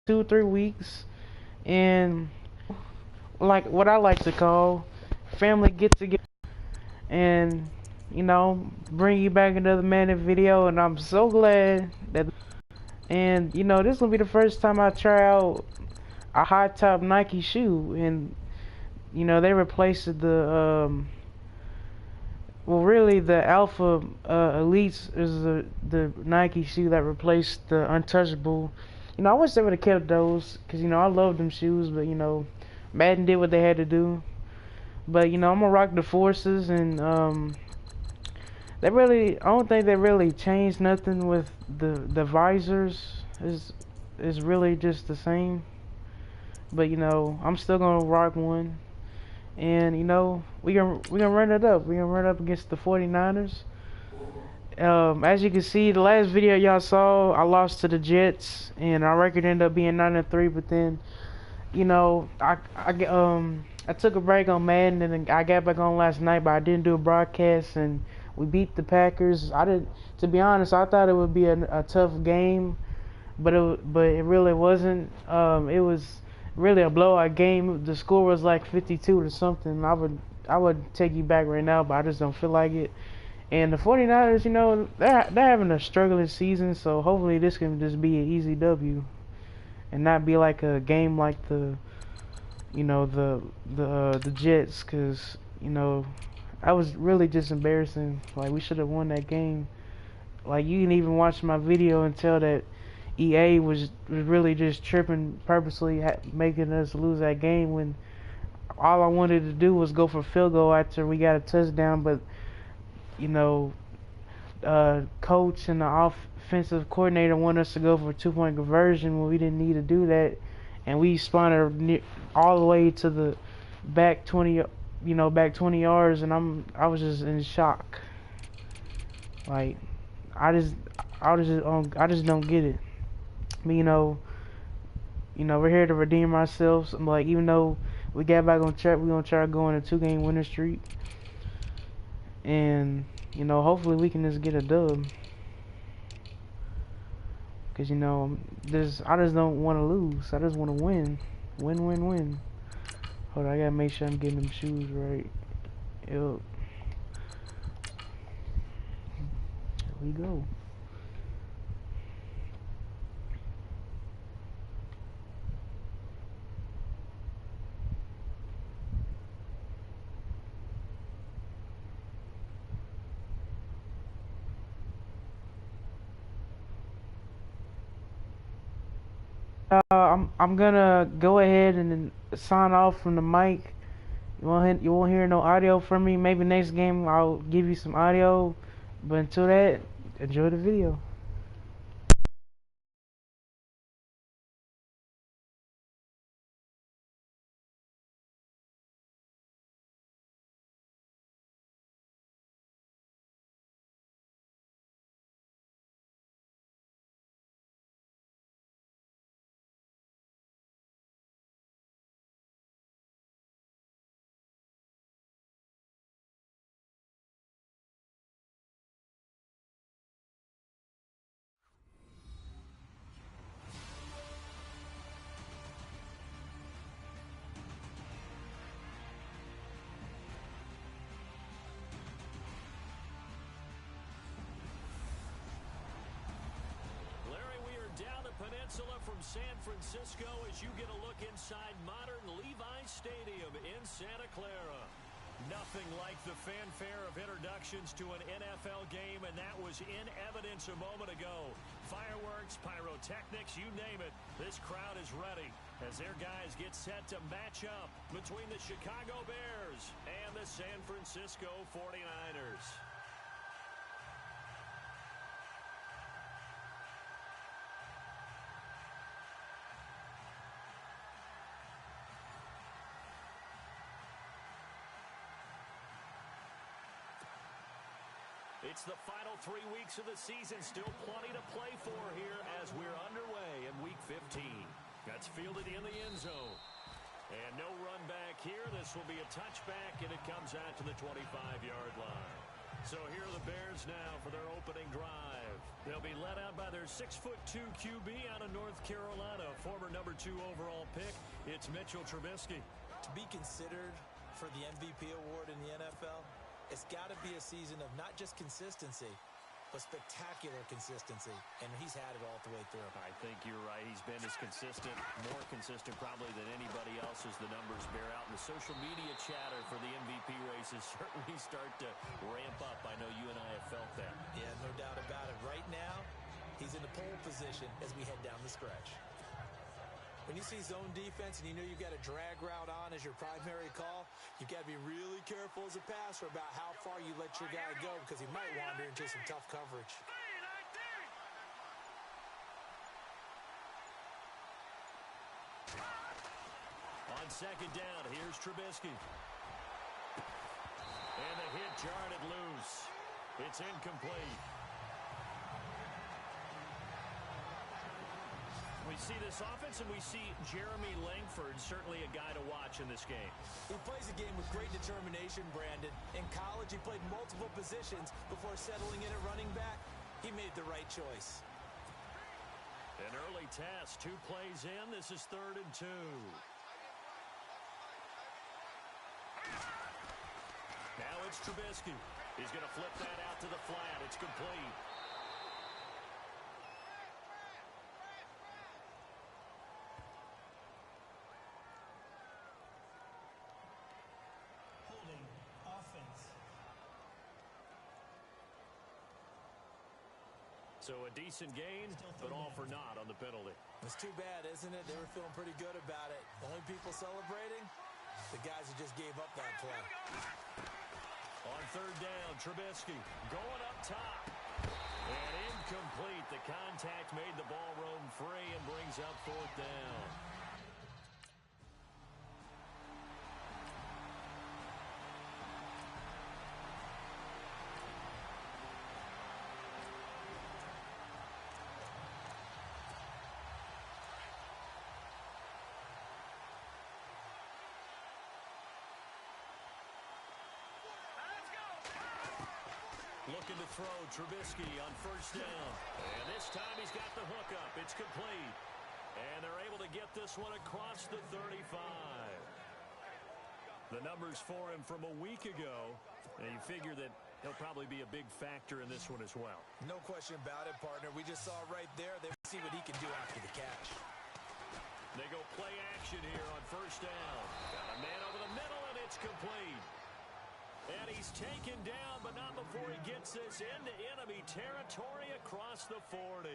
2 3 weeks, and like what I like to call family get together, and bring you back another Madden video. And I'm so glad that, and this will be the first time I try out a high top Nike shoe, and they replaced well, really, the Alpha Elites is the Nike shoe that replaced the Untouchable. I wish they would have kept those, because I love them shoes, but Madden did what they had to do. But I'm gonna rock the Forces, and they really, I don't think they really changed nothing with the visors. Is really just the same. But I'm still gonna rock one. And we gonna run it up. We gonna run up against the 49ers. As you can see, the last video y'all saw, I lost to the Jets, and our record ended up being 9-3. But then, I took a break on Madden, and then I got back on last night, but I didn't do a broadcast, and we beat the Packers. To be honest, I thought it would be a tough game, but it really wasn't. It was really a blowout game. The score was like 52 to something. I would take you back right now, but I just don't feel like it. And the 49ers, they're having a struggling season, so hopefully this can just be an easy W and not be like a game like the Jets, cause that was really just embarrassing. Like, we should have won that game. Like, you can even watch my video and tell that EA was really just tripping, purposely making us lose that game, when all I wanted to do was go for field goal after we got a touchdown. But you know, coach and the offensive coordinator want us to go for a 2-point conversion when we didn't need to do that, and we spun all the way to the back 20, back 20 yards, and I was just in shock. Like, I just I just don't get it. I mean, we're here to redeem ourselves. I'm like, even though we got back on track, we're gonna try to go on a 2-game winning streak, and hopefully we can just get a dub. Cause I just don't want to lose. I just want to win, win. Hold on, I gotta make sure I'm getting them shoes right. Yup. Here we go. I'm gonna go ahead and then sign off from the mic. You won't hear no audio from me. Maybe next game I'll give you some audio, but until that, enjoy the video. Peninsula from San Francisco as you get a look inside modern Levi Stadium in Santa Clara. Nothing like the fanfare of introductions to an NFL game, and that was in evidence a moment ago. Fireworks, pyrotechnics, you name it. This crowd is ready as their guys get set to match up between the Chicago Bears and the San Francisco 49ers. It's the final 3 weeks of the season. Still plenty to play for here as we're underway in Week 15. That's fielded in the end zone. And no run back here. This will be a touchback, and it comes out to the 25-yard line. So here are the Bears now for their opening drive. They'll be led out by their 6'2" QB out of North Carolina, former #2 overall pick. It's Mitchell Trubisky. To be considered for the MVP award in the NFL, it's got to be a season of not just consistency, but spectacular consistency, and he's had it all the way through. I think you're right. He's been as consistent, more consistent probably than anybody else as the numbers bear out. And the social media chatter for the MVP races certainly start to ramp up. I know you and I have felt that. Yeah, no doubt about it. Right now, he's in the pole position as we head down the stretch. When you see zone defense and you know you've got a drag route on as your primary call, you've got to be really careful as a passer about how far you let your guy go because he might wander into some tough coverage. On second down, here's Trubisky. And the hit jarred it loose. It's incomplete. We see this offense, and we see Jeremy Langford, certainly a guy to watch in this game. He plays a game with great determination, Brandon. In college, he played multiple positions before settling in at running back. He made the right choice. An early test, 2 plays in. This is 3rd and 2. Now it's Trubisky. He's going to flip that out to the flat. It's complete. Offense. So a decent gain, but all for naught on the penalty. It's too bad, isn't it? They were feeling pretty good about it. The only people celebrating, the guys who just gave up that play. On 3rd down, Trubisky going up top. And incomplete. The contact made the ball roam free and brings up 4th down. Looking to throw, Trubisky on 1st down. And this time he's got the hookup. It's complete. And they're able to get this one across the 35. The numbers for him from a week ago, and you figure that he'll probably be a big factor in this one as well. No question about it, partner. We just saw right there. They see what he can do after the catch. They go play action here on 1st down. Got a man over the middle, and it's complete. And he's taken down, but not before he gets this into enemy territory across the 40.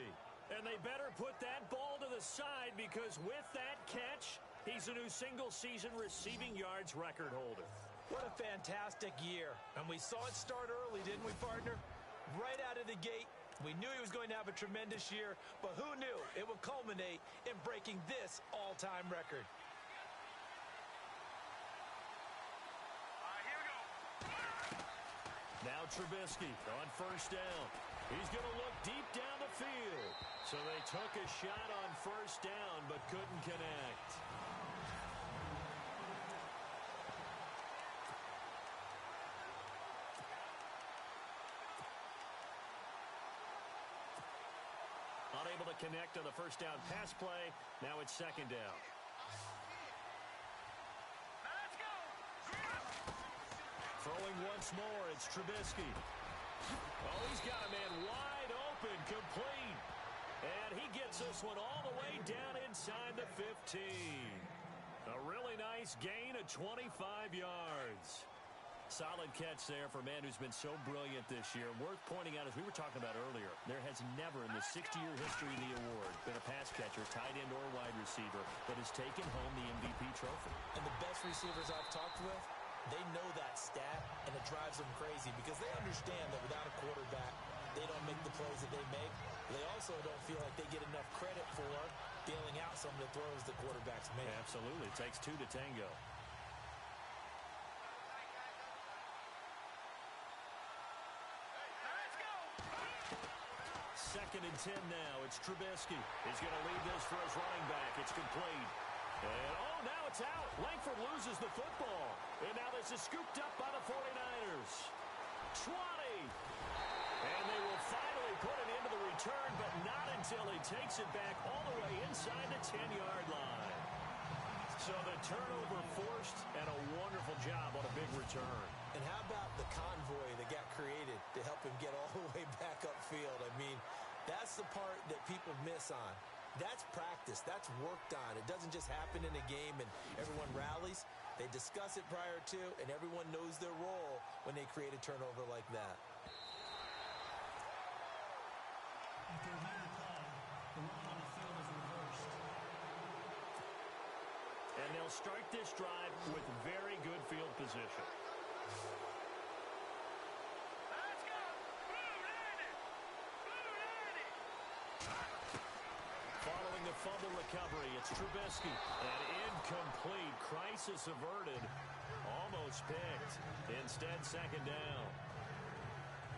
And they better put that ball to the side because with that catch, he's a new single-season receiving yards record holder. What a fantastic year. And we saw it start early, didn't we, partner? Right out of the gate, we knew he was going to have a tremendous year, but who knew it would culminate in breaking this all-time record. Now Trubisky on 1st down. He's going to look deep down the field. So they took a shot on 1st down but couldn't connect. Unable to connect on the 1st down pass play. Now it's 2nd down. Throwing once more, it's Trubisky. Oh, he's got a man wide open, complete. And he gets this one all the way down inside the 15. A really nice gain of 25 yards. Solid catch there for a man who's been so brilliant this year. Worth pointing out, as we were talking about earlier, there has never in the 60-year history of the award been a pass catcher, tight end or wide receiver that has taken home the MVP trophy. And the best receivers I've talked with, they know that stat, and it drives them crazy because they understand that without a quarterback, they don't make the plays that they make. They also don't feel like they get enough credit for bailing out some of the throws the quarterbacks make. Absolutely. It takes 2 to tango. Second and 10 now. It's Trubisky. He's going to lead this for his running back. It's complete. And, oh, now it's out. Langford loses the football. And now this is scooped up by the 49ers. 20. And they will finally put it into the return, but not until he takes it back all the way inside the 10-yard line. So the turnover forced, and a wonderful job on a big return. And how about the convoy that got created to help him get all the way back upfield? I mean, that's the part that people miss on. That's practice. That's worked on. It doesn't just happen in a game and everyone rallies. They discuss it prior to, and everyone knows their role when they create a turnover like that. After a running play, the run on the field is reversed. And they'll start this drive with very good field position. Let's go! Blue landed! Blue landed! Following the fumble recovery, it's Trubisky. And incomplete. Crisis averted. Almost picked. Instead, second down.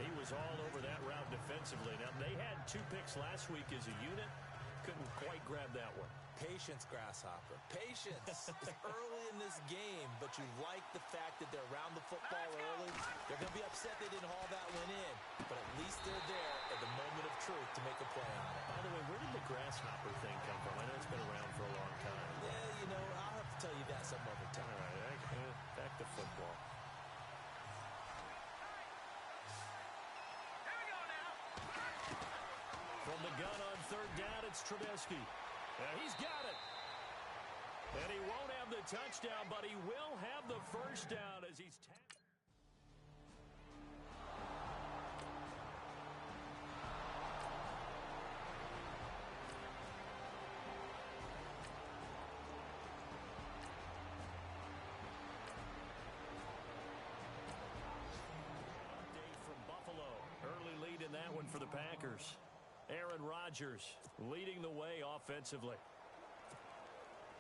He was all over that route defensively. Now, they had 2 picks last week as a unit. Couldn't quite grab that one. Patience, Grasshopper. Patience. It's early in this game, but you like the fact that they're around the football early. They're going to be upset they didn't haul that one in, but at least they're there at the moment of truth to make a play on it. By the way, where did the Grasshopper thing come from? I know it's been around for a long time. Yeah, you know, I'll have to tell you that some other time. All right, back to football. From the gun on third down, it's Trubisky. He's got it. And he won't have the touchdown, but he will have the first down as he's tapped. Update from Buffalo. Early lead in that one for the Packers. Aaron Rodgers leading the way offensively.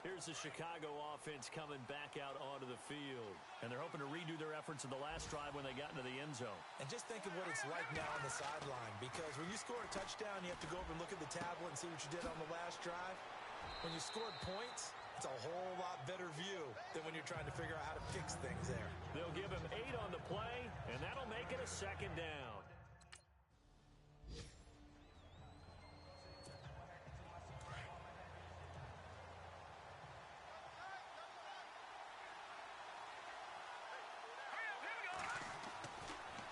Here's the Chicago offense coming back out onto the field. And they're hoping to redo their efforts in the last drive when they got into the end zone. And just think of what it's like now on the sideline, because when you score a touchdown, you have to go over and look at the tablet and see what you did on the last drive. When you scored points, it's a whole lot better view than when you're trying to figure out how to fix things there. They'll give him 8 on the play, and that'll make it a second down.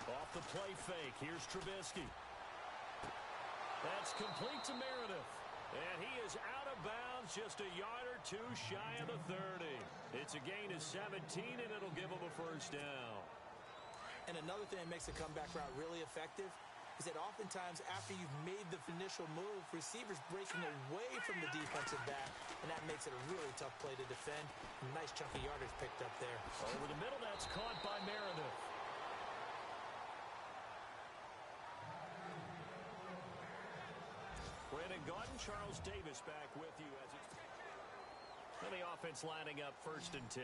Off the play fake, here's Trubisky. That's complete to Meredith. And he is out of bounds, just a yard or 2 shy of the 30. It's a gain of 17, and it'll give him a first down. And another thing that makes the comeback route really effective is that oftentimes after you've made the initial move, receivers breaking away from the defensive back, and that makes it a really tough play to defend. A nice chunk of yardage picked up there. Over the middle, that's caught by Meredith. Brandon Gaudin, Charles Davis back with you as it's... And the offense lining up 1st and 10.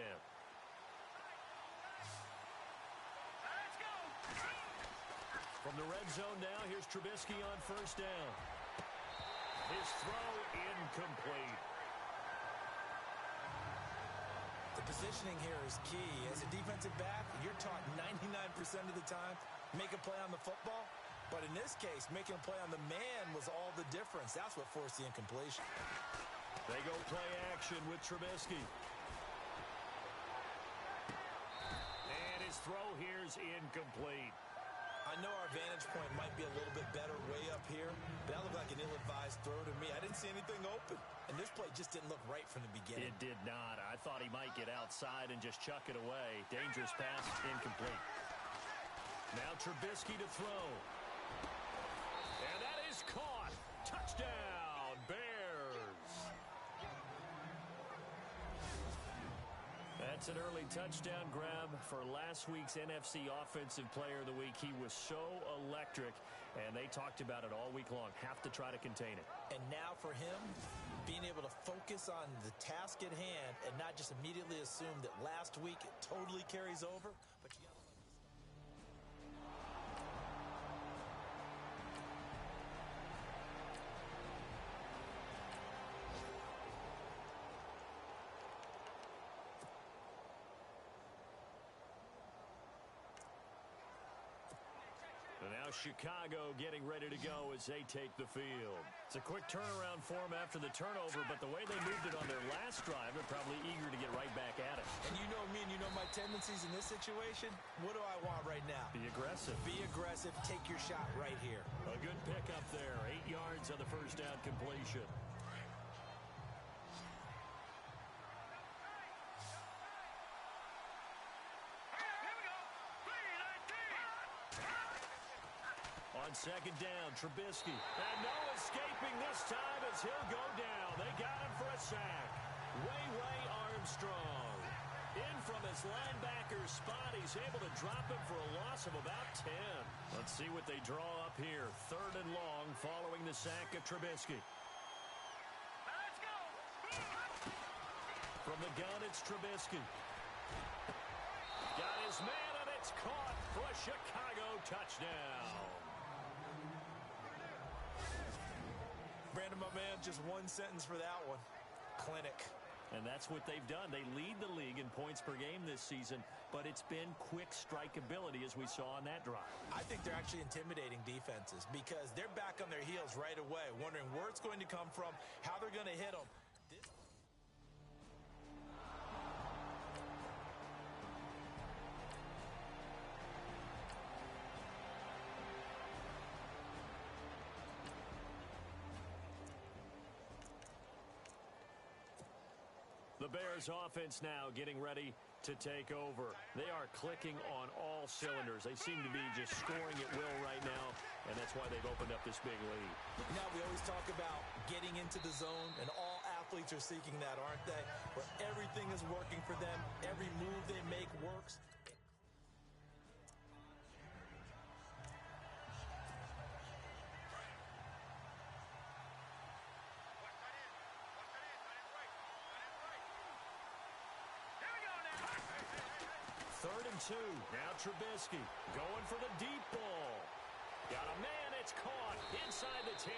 Let's go! From the red zone now, here's Trubisky on 1st down. His throw incomplete. The positioning here is key. As a defensive back, you're taught 99% of the time, make a play on the football. But in this case, making a play on the man was all the difference. That's what forced the incompletion. They go play action with Trubisky. And his throw here's incomplete. I know our vantage point might be a little bit better way up here, but that looked like an ill-advised throw to me. I didn't see anything open. And this play just didn't look right from the beginning. It did not. I thought he might get outside and just chuck it away. Dangerous pass, incomplete. Now Trubisky to throw. And that is caught. Touchdown, Bears. That's an early touchdown grab for last week's NFC Offensive Player of the Week. He was so electric, and they talked about it all week long. Have to try to contain it. And now for him, being able to focus on the task at hand and not just immediately assume that last week it totally carries over. But you got to... Now Chicago getting ready to go as they take the field. It's a quick turnaround for them after the turnover, but the way they moved it on their last drive, they're probably eager to get right back at it. And you know me and you know my tendencies in this situation. What do I want right now? Be aggressive. Be aggressive. Take your shot right here. A good pickup there. 8 yards on the first down completion. On second down, Trubisky. And no escaping this time as he'll go down. They got him for a sack. Way Armstrong. In from his linebacker spot. He's able to drop him for a loss of about 10. Let's see what they draw up here. 3rd and long following the sack of Trubisky. Let's go. From the gun, it's Trubisky. Got his man, and it's caught for a Chicago touchdown. Brandon, my man, just one sentence for that one. Clinic. And that's what they've done. They lead the league in points per game this season, but it's been quick strike ability as we saw on that drive. I think they're actually intimidating defenses because they're back on their heels right away, wondering where it's going to come from, how they're going to hit them. The Bears offense now getting ready to take over. They are clicking on all cylinders. They seem to be just scoring at will right now, and that's why they've opened up this big lead. Now, we always talk about getting into the zone, and all athletes are seeking that, aren't they? Where everything is working for them, every move they make works. Third and 2. Now Trubisky going for the deep ball. Got a man. It's caught inside the 10.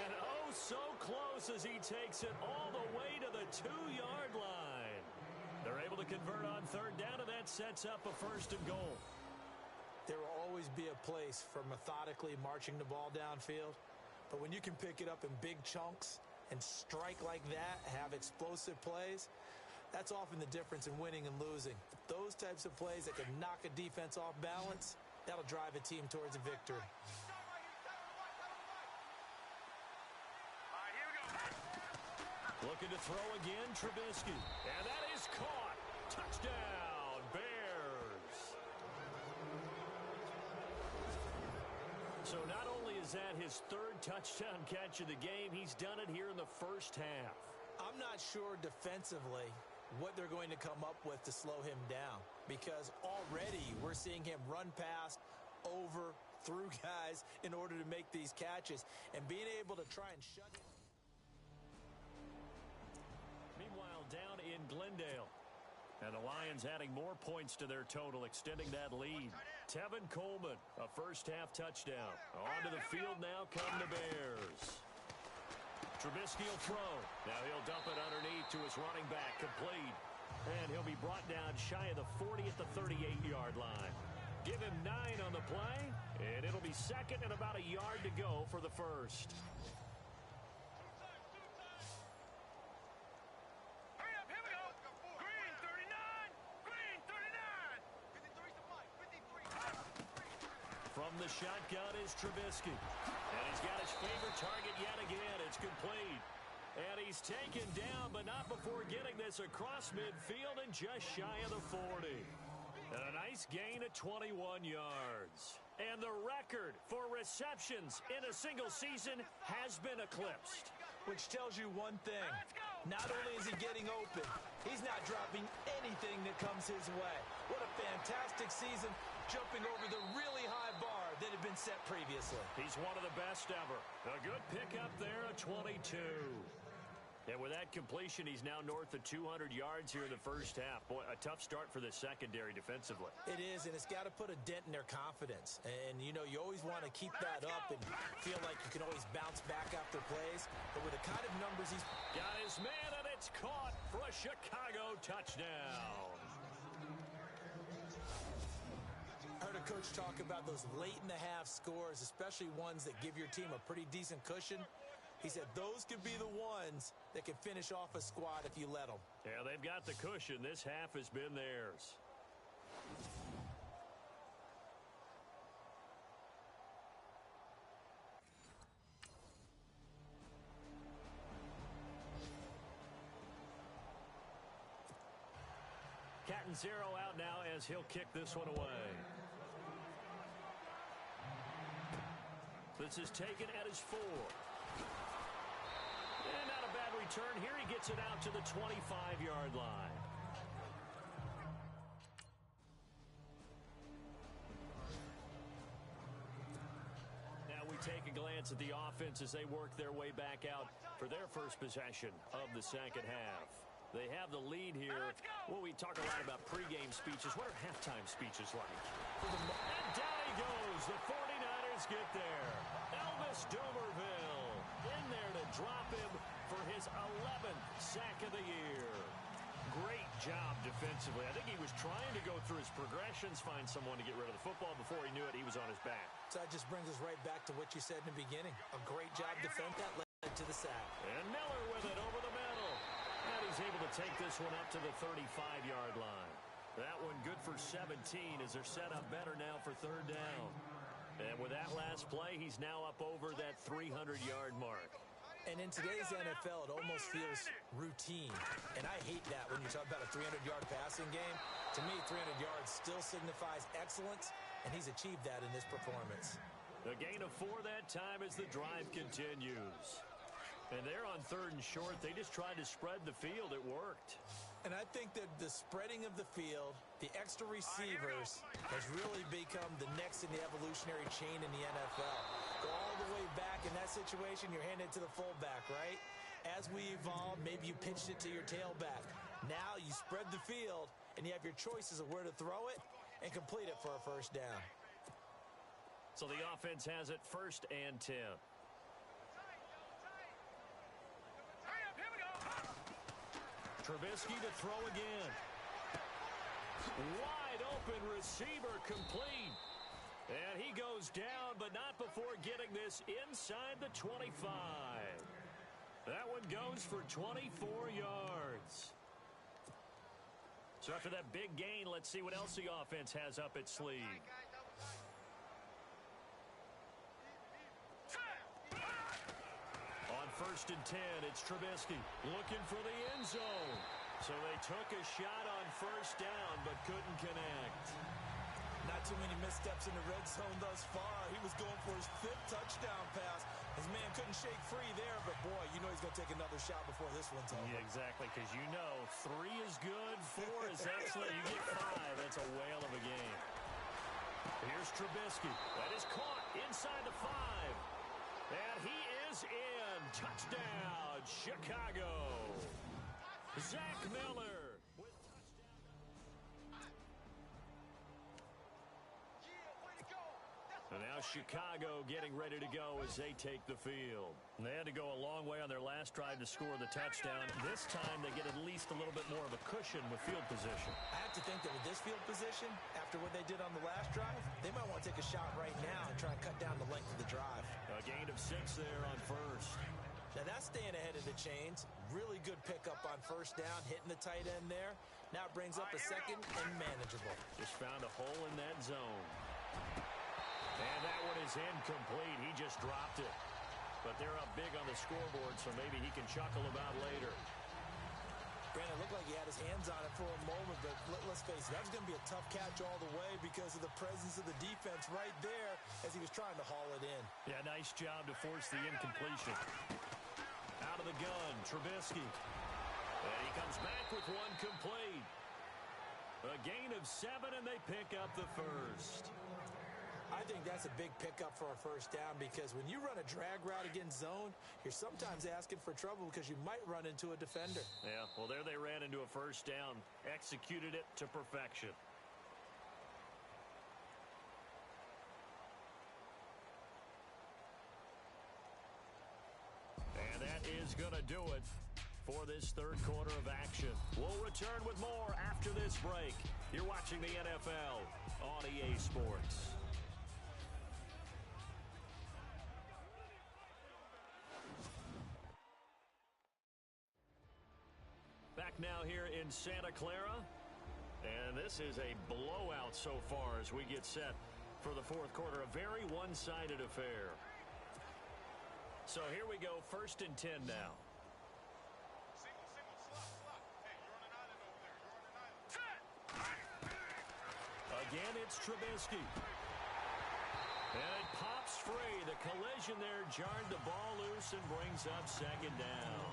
And oh, so close as he takes it all the way to the 2-yard line. They're able to convert on 3rd down, and that sets up a 1st and goal. There will always be a place for methodically marching the ball downfield. But when you can pick it up in big chunks and strike like that, have explosive plays, that's often the difference in winning and losing. Those types of plays that can knock a defense off balance, that'll drive a team towards a victory. All right, here we go. Looking to throw again, Trubisky. And that is caught. Touchdown, Bears. So not only is that his 3rd touchdown catch of the game, he's done it here in the first half. I'm not sure defensively what they're going to come up with to slow him down, because already we're seeing him run past, over, through guys in order to make these catches, and being able to try and shut him. Meanwhile, down in Glendale, and the Lions adding more points to their total, extending that lead. Tevin Coleman, a first-half touchdown. Onto the field now come the Bears. Trubisky will throw. Now he'll dump it underneath to his running back, complete. And he'll be brought down shy of the 40 at the 38-yard line. Give him 9 on the play, and it'll be 2nd and about a yard to go for the 1st. Hurry up, here we go. Green 39. Green 39. 53's the play. 53. From the shotgun is Trubisky. And he's got his favorite target yet again. It's complete. And he's taken down, but not before getting this across midfield and just shy of the 40. And a nice gain of 21 yards. And the record for receptions in a single season has been eclipsed. Which tells you one thing. Not only is he getting open, he's not dropping anything that comes his way. What a fantastic season, jumping over the really high bar that had been set previously. He's one of the best ever. A good pickup there, a 22. And with that completion, he's now north of 200 yards here in the first half. Boy, a tough start for the secondary defensively. It is, and it's got to put a dent in their confidence. And, you know, you always want to keep that up and feel like you can always bounce back after plays. But with the kind of numbers he's... Got his man, and it's caught for a Chicago touchdown. I heard a coach talk about those late-in-the-half scores, especially ones that give your team a pretty decent cushion. He said those could be the ones that can finish off a squad if you let them. Yeah, they've got the cushion. This half has been theirs. Catanzaro out now as he'll kick this one away. This is taken at his 4. And not a bad return. Here he gets it out to the 25-yard line. Now we take a glance at the offense as they work their way back out for their first possession of the second half. They have the lead here. Well, we talk a lot about pregame speeches. What are halftime speeches like? And down he goes. The 49ers get there. Elvis Dumervil in there to drop him for his 11th sack of the year. Great job defensively. I think he was trying to go through his progressions, find someone to get rid of the football. Before he knew it, he was on his back. So that just brings us right back to what you said in the beginning. A great job defense that led to the sack. And Miller with it over the middle. And he's able to take this one up to the 35-yard line. That one good for 17 as they're set up better now for third down. And with that last play, he's now up over that 300-yard mark. And in today's NFL, it almost feels routine. And I hate that when you talk about a 300-yard passing game. To me, 300 yards still signifies excellence, and he's achieved that in this performance. The gain of 4 that time as the drive continues. And they're on 3rd and short. They just tried to spread the field. It worked. And I think that the spreading of the field, the extra receivers, has really become the next in the evolutionary chain in the NFL. Go all the way back in that situation, you're handed to the fullback, right? As we evolve, maybe you pitched it to your tailback. Now you spread the field, and you have your choices of where to throw it and complete it for a first down. So the offense has it 1st and 10. Trubisky to throw again. Wide open receiver complete. And he goes down, but not before getting this inside the 25. That one goes for 24 yards. So after that big gain, let's see what else the offense has up its sleeve. On 1st and 10, it's Trubisky looking for the end zone. So they took a shot on 1st down, but couldn't connect. Not too many missteps in the red zone thus far. He was going for his 5th touchdown pass. His man couldn't shake free there, but boy, you know he's going to take another shot before this one's over. Yeah, exactly, because you know 3 is good, 4 is excellent. You get 5, that's a whale of a game. Here's Trubisky. That is caught inside the 5. And he is in. Touchdown, Chicago. Zach Miller with touchdown. And now Chicago getting ready to go as they take the field. And they had to go a long way on their last drive to score the touchdown. This time they get at least a little bit more of a cushion with field position. I have to think that with this field position, after what they did on the last drive, they might want to take a shot right now and try and cut down the length of the drive. A gain of 6 there on 1st. Now that's staying ahead of the chains. Really good pickup on 1st down, hitting the tight end there. Now it brings up a 2nd and manageable. Just found a hole in that zone. And that one is incomplete. He just dropped it. But they're up big on the scoreboard, so maybe he can chuckle about later. Brandon, it looked like he had his hands on it for a moment, but let's face it, that was going to be a tough catch all the way because of the presence of the defense right there as he was trying to haul it in. Yeah, nice job to force the incompletion. Out of the gun, Trubisky. And he comes back with one complete. A gain of 7, and they pick up the 1st. I think that's a big pickup for a 1st down because when you run a drag route against zone, you're sometimes asking for trouble because you might run into a defender. Yeah, well, there they ran into a 1st down, executed it to perfection. And that is going to do it for this 3rd quarter of action. We'll return with more after this break. You're watching the NFL on EA Sports. Back now here in Santa Clara. And this is a blowout so far as we get set for the fourth quarter. A very one-sided affair. So here we go, 1st and 10 now. Single, slot. Hey, you're on an island over there. You're on an island. Again, it's Trubisky. And it pops free. The collision there jarred the ball loose and brings up 2nd down.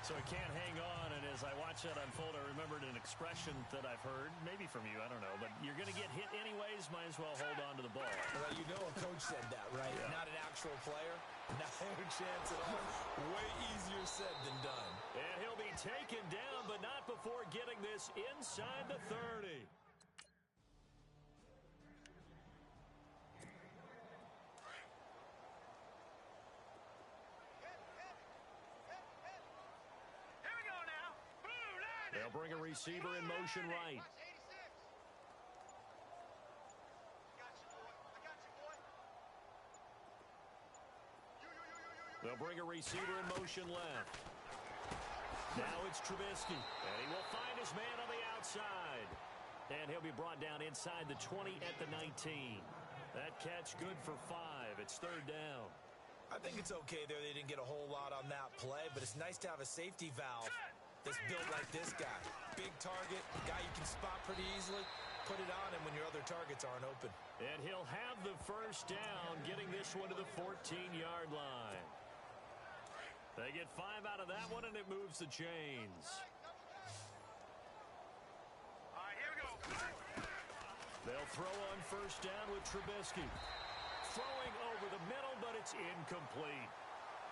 So it can't hang on, and as I watch that unfold, I remembered an expression that I've heard, maybe from you, I don't know, but you're going to get hit anyways, might as well hold on to the ball. Well, you know a coach said that, right? Yeah. Not an actual player. Not a chance at all. Way easier said than done. And he'll be taken down, but not before getting this inside the 30. They'll bring a receiver in motion right. They'll bring a receiver in motion left. Now it's Trubisky, and he will find his man on the outside. And he'll be brought down inside the 20 at the 19. That catch good for 5. It's 3rd down. I think it's okay there. They didn't get a whole lot on that play, but it's nice to have a safety valve that's built like this guy. Big target, guy you can spot pretty easily. Put it on him when your other targets aren't open. And he'll have the 1st down, getting this one to the 14-yard line. They get 5 out of that one, and it moves the chains. All right, here we go. They'll throw on 1st down with Trubisky. Throwing over the middle, but it's incomplete.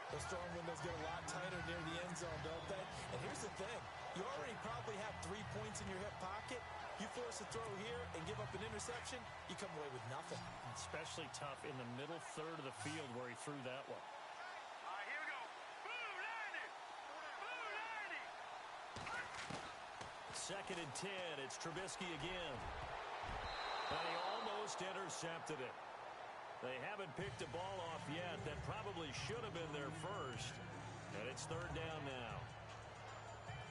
Those throwing windows get a lot tighter near the end zone, don't they? And here's the thing. You already probably have 3 points in your hip pocket. You force a throw here and give up an interception, you come away with nothing. Especially tough in the middle third of the field where he threw that one. All right, here we go. Blue landing. 2nd and 10. It's Trubisky again. And he almost intercepted it. They haven't picked a ball off yet. That probably should have been their first. And it's 3rd down now.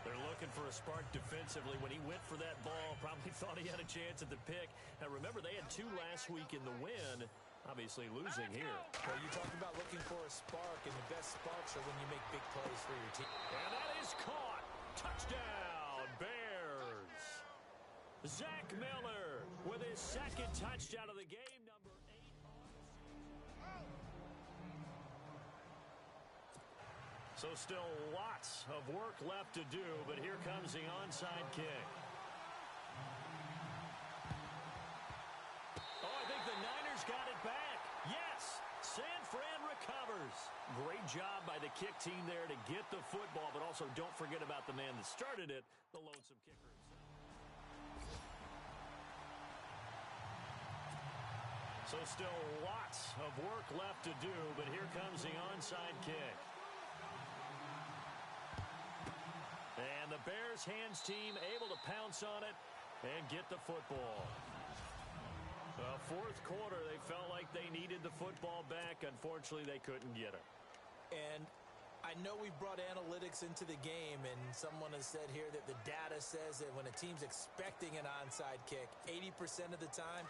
They're looking for a spark defensively. When he went for that ball, probably thought he had a chance at the pick. Now, remember, they had 2 last week in the win. Obviously losing here. Well, you talk about looking for a spark, and the best sparks are when you make big plays for your team. And that is caught. Touchdown, Bears. Zach Miller with his 2nd touchdown of the game, number 8. So still lots of work left to do, but here comes the onside kick. Oh, I think the Niners got it back. Yes, San Fran recovers. Great job by the kick team there to get the football, but also don't forget about the man that started it, the lonesome kicker himself. So still lots of work left to do, but here comes the onside kick. And the Bears hands team able to pounce on it and get the football. Well, 4th quarter, they felt like they needed the football back. Unfortunately, they couldn't get it. And I know we've brought analytics into the game, and someone has said here that the data says that when a team's expecting an onside kick, 80% of the time,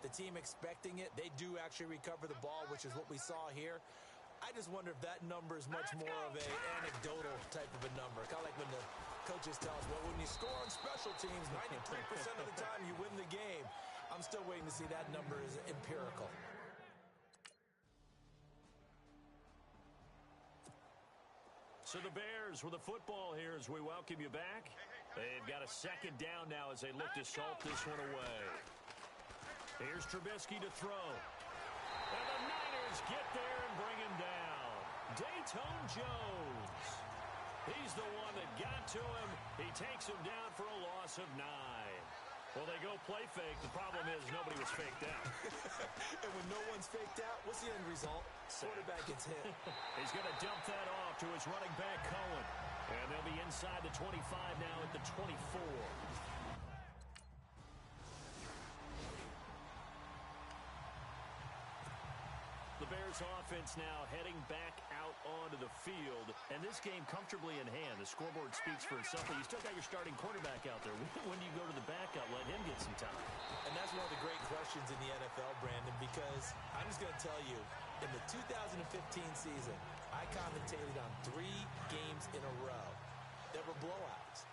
the team expecting it, they do actually recover the ball, which is what we saw here. I just wonder if that number is much more of an anecdotal type of a number. Kind of like when the coaches tell us, well, when you score on special teams, 93% of the time you win the game. I'm still waiting to see that number is empirical. So the Bears with the football here as we welcome you back. They've got a 2nd down now as they look to salt this one away. Here's Trubisky to throw. And the Niners get there and bring him down. Dayton Jones. He's the one that got to him. He takes him down for a loss of 9. Well, they go play fake. The problem is nobody was faked out. And when no one's faked out, what's the end result? Quarterback gets hit. He's going to dump that off to his running back, Cohen. And they'll be inside the 25 now at the 24. Bears offense now heading back out onto the field. And this game comfortably in hand. The scoreboard speaks for itself, but you still got your starting quarterback out there. When do you go to the backup, let him get some time? And that's one of the great questions in the NFL, Brandon, because I'm just going to tell you, in the 2015 season, I commentated on 3 games in a row that were blowouts.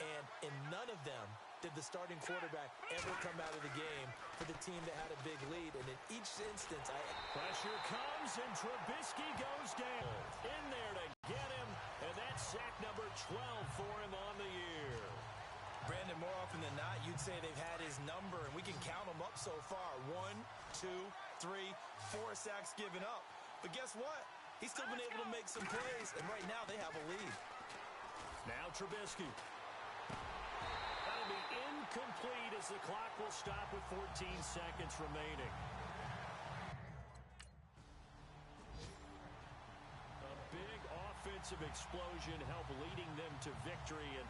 And in none of them did the starting quarterback ever come out of the game for the team that had a big lead. And in each instance, Pressure comes, and Trubisky goes down. In there to get him, and that's sack number 12 for him on the year. Brandon, more often than not, you'd say they've had his number, and we can count them up so far. 1, 2, 3, 4 sacks given up. But guess what? He's still been able to make some plays, and right now they have a lead. Now Trubisky. That'll be incomplete as the clock will stop with 14 seconds remaining. A big offensive explosion helped leading them to victory, and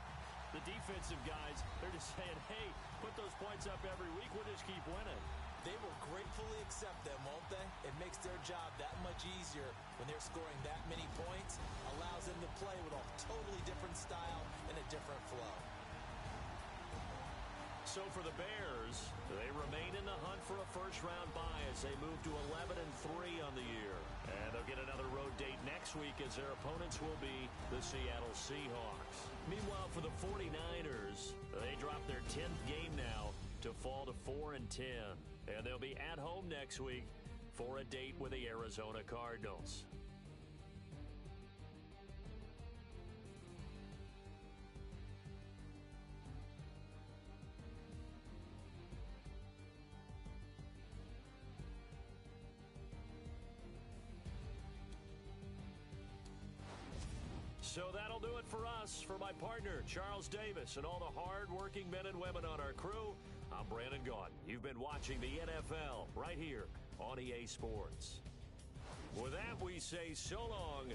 the defensive guys, they're just saying, hey, put those points up every week, we'll just keep winning. They will gratefully accept them, won't they? It makes their job that much easier when they're scoring that many points. Allows them to play with a totally different style and a different flow. So for the Bears, they remain in the hunt for a first-round bye as they move to 11-3 on the year. And they'll get another road date next week as their opponents will be the Seattle Seahawks. Meanwhile, for the 49ers, they drop their 10th game now to fall to 4-10. And they'll be at home next week for a date with the Arizona Cardinals. So that'll do it for us. For my partner, Charles Davis, and all the hard-working men and women on our crew, I'm Brandon Gaudin. You've been watching the NFL right here on EA Sports. With that, we say so long